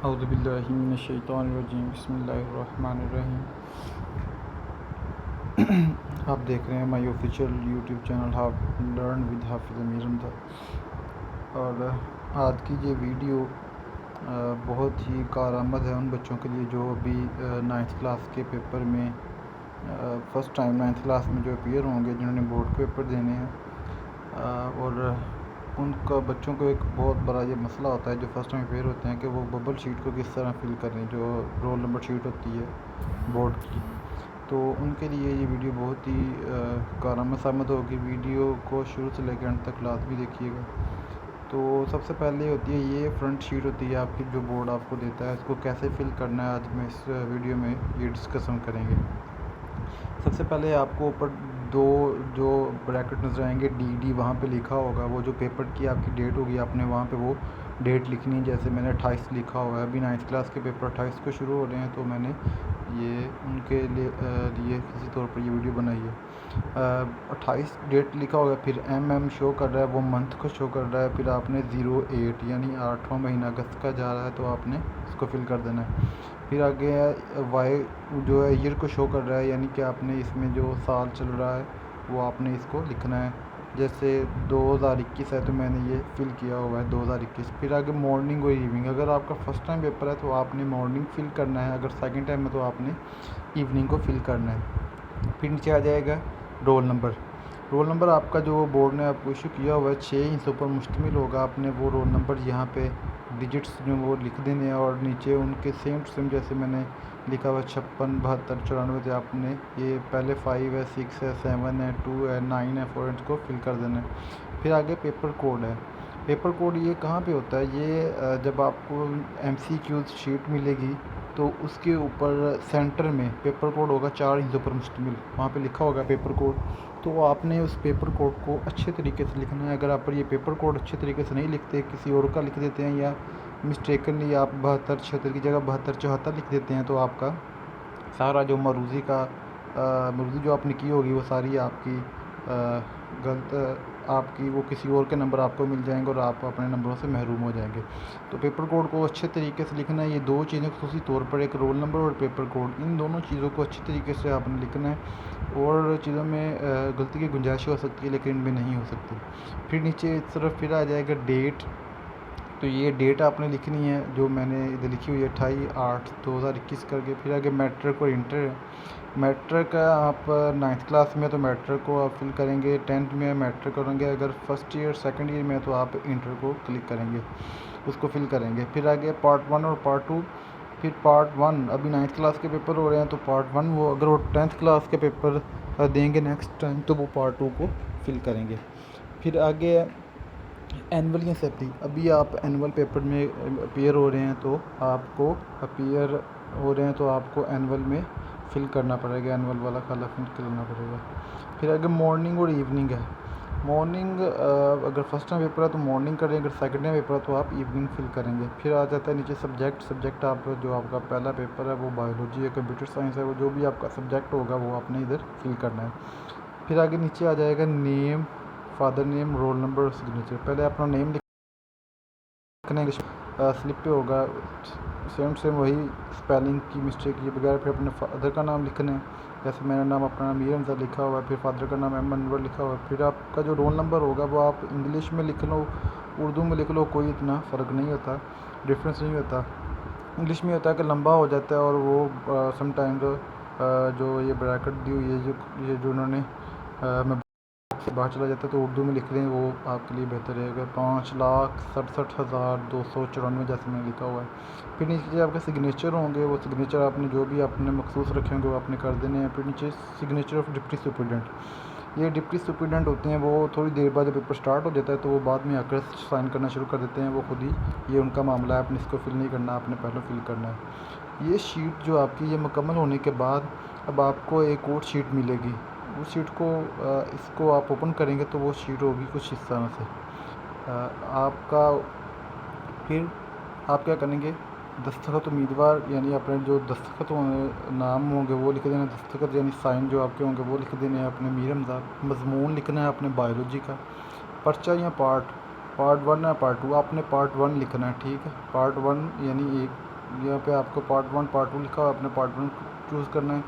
औज़ुबिल्लाहि मिनश्शैतानिर्रजीम बिस्मिल्लाहिर्रहमानिर्रहीम। आप देख रहे हैं माई official YouTube channel half learn with हाफिज़ अमीर हमज़ा। और आज की ये वीडियो बहुत ही कारआमद है उन बच्चों के लिए जो अभी 9th क्लास के पेपर में फ़र्स्ट टाइम 9th क्लास में जो अपीयर होंगे, जिन्होंने बोर्ड के पेपर देने हैं। और उनका बच्चों को एक बहुत बड़ा ये मसला होता है जो फर्स्ट टाइम अपीयर होते हैं कि वो बबल शीट को किस तरह फिल करें, जो रोल नंबर शीट होती है बोर्ड की। तो उनके लिए ये वीडियो बहुत ही कारआमद साबित होगी। वीडियो को शुरू से लेकर अंत तक क्लास भी देखिएगा। तो सबसे पहले होती है ये फ्रंट शीट होती है आपकी, जो बोर्ड आपको देता है, इसको कैसे फिल करना है आज मैं इस वीडियो में ये डिस्कसन करेंगे। सबसे पहले आपको ऊपर दो जो ब्रैकेट नज़र आएंगे डी, वहाँ पे लिखा होगा वो जो पेपर की आपकी डेट होगी, आपने वहाँ पे वो डेट लिखनी है। जैसे मैंने 28 लिखा हुआ है, अभी 9th क्लास के पेपर 28 को शुरू हो रहे हैं, तो मैंने ये उनके लिए किसी तौर पर ये वीडियो बनाई है। 28 डेट लिखा होगा, फिर शो कर रहा है, वो मंथ को शो कर रहा है। फिर आपने 08 यानी 8वां महीना अगस्त का जा रहा है, तो आपने इसको फिल कर देना है। फिर आगे है वाई, जो है ईयर को शो कर रहा है, यानी कि आपने इसमें जो साल चल रहा है वो आपने इसको लिखना है। जैसे 2021 है तो मैंने ये फिल किया हुआ है 2021। फिर आगे मॉर्निंग और इवनिंग, अगर आपका फर्स्ट टाइम पेपर है तो आपने मॉर्निंग फिल करना है, अगर सेकंड टाइम है तो आपने इवनिंग को फिल करना है। फिर नीचे आ जाएगा रोल नंबर। रोल नंबर आपका जो बोर्ड ने आपको इशू किया हुआ है 6 हिस्सों पर मुश्तमिल होगा। आपने वो रोल नंबर यहाँ पे डिजिट्स जो वो लिख देने हैं, और नीचे उनके सेम टू सेम जैसे मैंने लिखा हुआ 56, 72, 94 थे, आपने ये पहले 5 है, 6 है, 7 है, 2 है, 9 है, 4 को फिल कर देना है। फिर आगे पेपर कोड है। पेपर कोड ये कहाँ पे होता है, ये जब आपको MCQs शीट मिलेगी तो उसके ऊपर सेंटर में पेपर कोड होगा 4 हिस्सों पर मुश्तमिल, वहाँ पे लिखा होगा पेपर कोड। तो आपने उस पेपर कोड को अच्छे तरीके से लिखना है। अगर आप ये पेपर कोड अच्छे तरीके से नहीं लिखते, किसी और का लिख देते हैं, या मिस्टेकनली आप 72, 76 की जगह 72, 74 लिख देते हैं, तो आपका सारा जो मरूज़ी जो आपने की होगी वो सारी आपकी गलत, आपकी वो किसी और के नंबर आपको मिल जाएंगे और आप अपने नंबरों से महरूम हो जाएंगे। तो पेपर कोड को अच्छे तरीके से लिखना है। ये दो चीज़ें ख़ुसूसी तौर पर, एक रोल नंबर और पेपर कोड, इन दोनों चीज़ों को अच्छी तरीके से आपने लिखना है। और चीज़ों में गलती की गुंजाइश हो सकती है, लेकिन इनमें नहीं हो सकती। फिर नीचे इस तरफ फिर आ जाएगा डेट। तो ये डेट आपने लिखनी है जो मैंने इधर लिखी हुई है 28/8/2021 करके। फिर आगे मैट्रिक और इंटर है। मैट्रिक का आप 9th क्लास में तो मैट्रिक को आप फिल करेंगे, 10th में मैट्रिक करेंगे, अगर फर्स्ट ईयर सेकंड ईयर में तो आप इंटर को क्लिक करेंगे, उसको फिल करेंगे। फिर आगे पार्ट 1 और पार्ट 2। फिर पार्ट 1 अभी 9th क्लास के पेपर हो रहे हैं, तो पार्ट 1 वो अगर वो 10th क्लास के पेपर देंगे नेक्स्ट टाइम, तो वो पार्ट 2 को फिल करेंगे। फिर आगे एनुअल असेंबली, अभी आप एनुअल पेपर में अपीयर हो रहे हैं, तो आपको एनुअल में फिल करना पड़ेगा, एनुअल वाला खाला फिल करना पड़ेगा। फिर आगे मॉर्निंग और इवनिंग है। मॉर्निंग अगर फर्स्ट टाइम पेपर है तो मॉर्निंग करें, अगर सेकंड टाइम पेपर है तो आप इवनिंग फिल करेंगे। फिर आ जाता है नीचे सब्जेक्ट आप जो आपका पहला पेपर है वो बायोलॉजी है, कंप्यूटर साइंस है, वो जो भी आपका सब्जेक्ट होगा वो आपने इधर फिल करना है। फिर आगे नीचे आ जाएगा name, father name, roll number और सिग्नेचर। पहले अपना नेम लिखने के स्लिप पे होगा, सेम वही स्पेलिंग की मिस्टेक किए बगैर। फिर अपने फादर का नाम लिखना है, जैसे मेरा नाम अपना नाम ये लिखा हुआ है, फिर फादर का नाम अनवर लिखा हुआ है। फिर आपका जो रोल नंबर होगा वो आप इंग्लिश में लिख लो, उर्दू में लिख लो, कोई इतना फ़र्क नहीं होता, डिफरेंस नहीं होता। इंग्लिश में होता है कि लंबा हो जाता है, और वो समटाइम्स जो ये ब्रैकेट दी हुई है ये जो उन्होंने मैं से बाहर चला जाता है, तो उर्दू में लिख दें, वो आपके लिए बेहतर रहेगा। 5,67,294 जैसे मैंने लिखा हुआ है। फिर नीचे आपके सिग्नेचर होंगे, वो सिग्नेचर आपने जो भी आपने मखसूस रखे होंगे वो आपने कर देने हैं। फिर नीचे सिग्नेचर ऑफ डिप्टी सुपरिटेंडेंट, ये डिप्टी सुपरिटेंडेंट होते हैं, वो थोड़ी देर बाद जब पेपर स्टार्ट हो जाता है तो वो बाद में आकर साइन करना शुरू कर देते हैं, वो खुद ही, ये उनका मामला है, आपने इसको फिल नहीं करना, आपने पहले फिल करना है। ये शीट जो आपकी ये मुकम्मल होने के बाद अब आपको एक और शीट मिलेगी। उस शीट को इसको आप ओपन करेंगे तो वो शीट होगी कुछ इस तरह से आपका। फिर आप क्या करेंगे, दस्तखत उम्मीदवार यानी अपने जो दस्तखत नाम होंगे वो लिख देना, दस्तखत यानी साइन जो आपके होंगे वो लिख देने हैं अपने मीर हमज़ा। मजमून लिखना है अपने बायोलॉजी का। पर्चा या पार्ट 1 या पार्ट 2, आपने पार्ट 1 लिखना है, ठीक है। पार्ट 1 यानी एक यहाँ पे आपको पार्ट 1 पार्ट 2 लिखा हुआ है, आपने पार्ट 1 चूज़ करना है।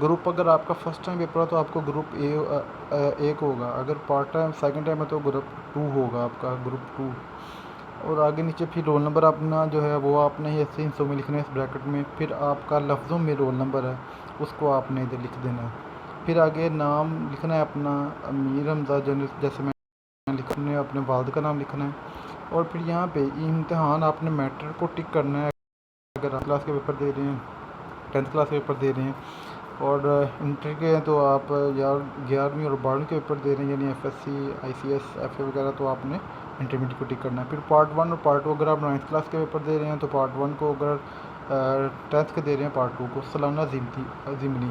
ग्रुप अगर आपका फर्स्ट टाइम पेपर है तो आपको ग्रुप एक होगा, अगर पार्ट टाइम सेकंड टाइम है तो ग्रुप 2 होगा आपका, ग्रुप 2। और आगे नीचे फिर रोल नंबर अपना जो है वो आपने ऐसे हिस्सों में लिखना है इस ब्रैकेट में। फिर आपका लफ्ज़ों में रोल नंबर है उसको आपने इधर लिख देना है। फिर आगे नाम लिखना है अपना, अमीर हमजा, जैसे मैं लिखने है अपने वालिद का नाम लिखना है। और फिर यहाँ पे इम्तिहान आपने मैट्रिक को टिक करना है, अगर आप क्लास के पेपर दे रहे हैं, 10th क्लास के पेपर दे रहे हैं। और इंटर के हैं तो आप यार 11वीं और 12वीं के पेपर दे रहे हैं, यानी FSC ICS FA वगैरह, तो आपने इंटरमीडिएट को टिक करना है। फिर पार्ट 1 और पार्ट 2 अगर आप 9th क्लास के पेपर दे रहे हैं तो पार्ट 1 को, अगर 10th के दे रहे हैं पार्ट 2 को सालाना ज़िमनी।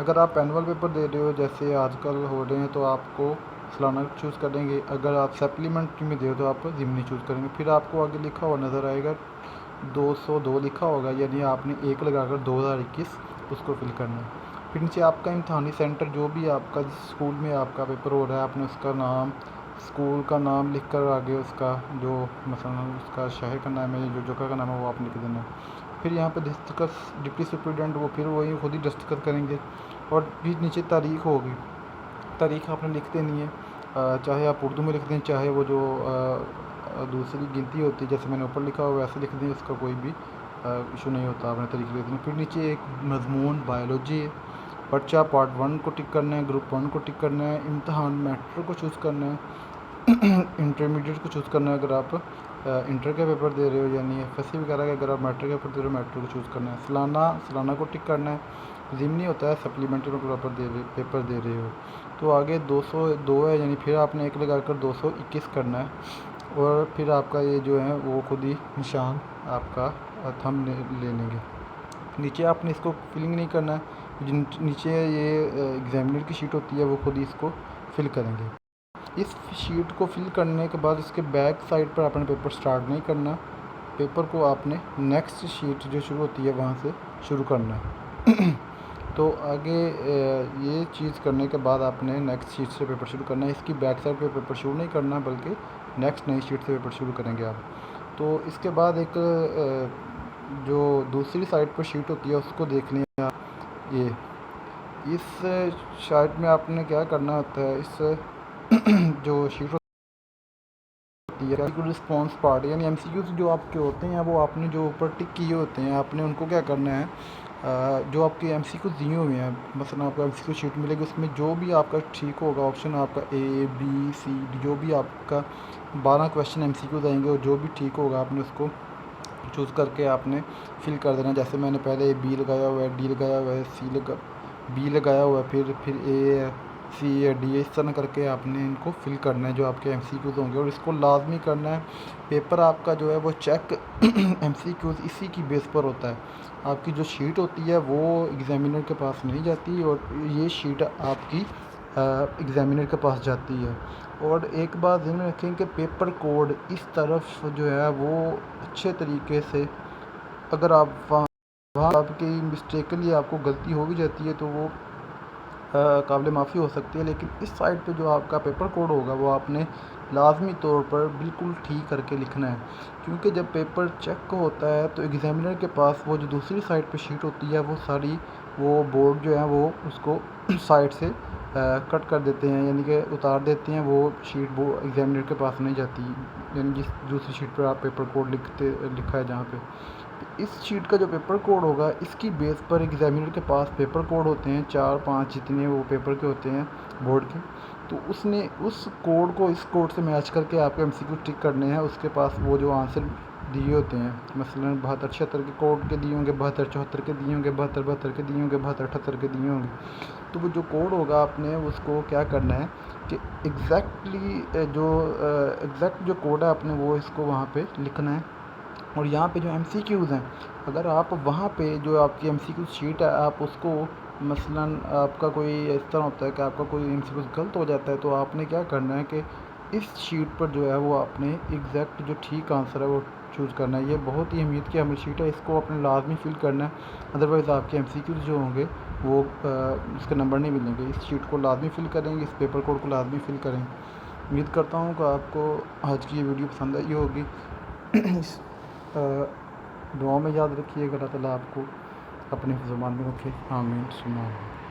अगर आप एनुअल पेपर दे रहे हो जैसे आजकल हो रहे हैं तो आपको सालाना चूज़ करेंगे, अगर आप सप्लीमेंट्री में दे हो तो आप ज़िमनी चूज़ करेंगे। फिर आपको आगे लिखा हुआ नज़र आएगा 202 लिखा होगा, यानी आपने 1 लगाकर 2021 उसको फिल करना है। फिर नीचे आपका इम्तहानी सेंटर जो भी आपका जिस स्कूल में आपका पेपर हो रहा है, आपने उसका नाम, स्कूल का नाम लिख कर आगे उसका जो मसलन उसका शहर का नाम है, जो जगह का नाम है वो आपने लिख देना है। फिर यहाँ पे दस्तखत डिप्टी सुप्रिटेंडेंट वो फिर वही खुद ही दस्तखत करेंगे। और फिर नीचे तारीख होगी, तारीख आपने लिख देनी है, चाहे आप उर्दू में लिख दें, चाहे वो जो दूसरी गिनती होती है जैसे मैंने ऊपर लिखा हुआ वैसे लिख दें, उसका कोई भी इशू नहीं होता, आपने तरीके लिख दें। फिर नीचे एक मजमून बायोलॉजी है, पर्चा पार्ट 1 को टिक करना है, ग्रुप 1 को टिक करना है, इम्तहान मैट्रिक को चूज़ करना है, इंटरमीडिएट को चूज़ करना है अगर आप इंटर के पेपर दे रहे हो, यानी FSC वगैरह का अगर आप मैट्रिक के पेपर दे रहे हो मैट्रिक को चूज़ करना है। सालाना को टिक करना है, ज़िमनी होता है सप्लीमेंट्री में पेपर दे रहे हो। तो आगे 202 है, यानी फिर आपने 1 लगाकर 221 करना है। और फिर आपका ये जो है वो खुद ही निशान आपका थंब ले लेंगे। नीचे आपने इसको फिलिंग नहीं करना है, नीचे ये एग्जामिनर की शीट होती है वो खुद ही इसको फिल करेंगे। इस शीट को फिल करने के बाद इसके बैक साइड पर आपने पेपर स्टार्ट नहीं करना, पेपर को आपने नेक्स्ट शीट जो शुरू होती है वहाँ से शुरू करना है। तो आगे ये चीज़ करने के बाद आपने नेक्स्ट शीट से पेपर शुरू करना है। इसकी बैक साइड पे पेपर शुरू नहीं करना बल्कि नेक्स्ट नई शीट से पेपर शुरू करेंगे आप। तो इसके बाद एक जो दूसरी साइड पर शीट होती है उसको देख लें आप। ये इस शीट में आपने क्या करना होता है, इस जो शीट होती है रिस्पॉन्स पार्ट, यानी MCQs जो आपके होते हैं वो आपने जो ऊपर टिक किए होते हैं आपने उनको क्या करना है, जो आपके MCQ दिए हुए हैं, मसलन आपको MCQ शीट मिलेगी उसमें जो भी आपका ठीक होगा ऑप्शन आपका A B C D, जो भी आपका 12 क्वेश्चन MCQ आएंगे और जो भी ठीक होगा आपने उसको चूज़ करके आपने फिल कर देना। जैसे मैंने पहले B लगाया हुआ है, D लगाया हुआ है, B लगाया हुआ है, फिर A है, C है, D है, इस तरह करके आपने इनको फिल करना है जो आपके MCQs होंगे। और इसको लाजमी करना है, पेपर आपका जो है वो चेक MCQs इसी की बेस पर होता है। आपकी जो शीट होती है वो एग्ज़ामिनर के पास नहीं जाती और ये शीट आपकी एग्ज़ामिनर के पास जाती है। और एक बात ध्यान में रखें कि पेपर कोड इस तरफ जो है वो अच्छे तरीके से, अगर आप वहाँ आपकी मिस्टेकली आपको गलती हो भी जाती है तो वो काबिल माफ़ी हो सकती है, लेकिन इस साइड पे जो आपका पेपर कोड होगा वो आपने लाजमी तौर पर बिल्कुल ठीक करके लिखना है। क्योंकि जब पेपर चेक होता है तो एग्ज़ामिनर के पास वो जो दूसरी साइड पे शीट होती है वो सारी वो बोर्ड जो है वो उसको साइड से कट कर देते हैं, यानी कि उतार देते हैं, वो शीट वो एग्ज़ामिनर के पास नहीं जाती, यानी जिस दूसरी शीट पर आप पेपर कोड लिखा है जहाँ पे। इस शीट का जो पेपर कोड होगा इसकी बेस पर एग्ज़ामिनर के पास पेपर कोड होते हैं 4-5 जितने वो पेपर के होते हैं बोर्ड के, तो उसने उस कोड को इस कोड से मैच करके आपके MCQ टिक करने हैं। उसके पास वो जो आंसर दिए होते हैं, मसलन 72-76 के कोड के दिए होंगे, 72-74 के दिए होंगे, 72-72 के दिए होंगे, 72-78 के दिए होंगे। तो वो जो कोड होगा आपने उसको क्या करना है कि एग्जैक्ट जो कोड है आपने वो इसको वहाँ पे लिखना है। और यहाँ पे जो MCQs हैं, अगर आप वहाँ पे जो आपकी MCQ शीट है आप उसको, मसलन आपका कोई इस तरह होता है कि आपका कोई MCQ गलत हो जाता है तो आपने क्या करना है कि इस शीट पर जो है वो आपने एग्जैक्ट जो ठीक आंसर है वो चूज़ करना है। ये बहुत ही अहमियत की हमें शीट है, इसको आपने लाजमी फिल करना है, अदरवाइज़ आपके MCQs जो होंगे वो उसके नंबर नहीं मिलेंगे। इस शीट को लाजमी फिल करेंगे, इस पेपर कोड को लाजमी फिल करें। उम्मीद करता हूँ कि आपको आज की ये वीडियो पसंद आई होगी। दुआओं में याद रखिएगा। अल्लाह ताला आपको अपने ज़ुबान में रखे। आमीन सुमा आमीन।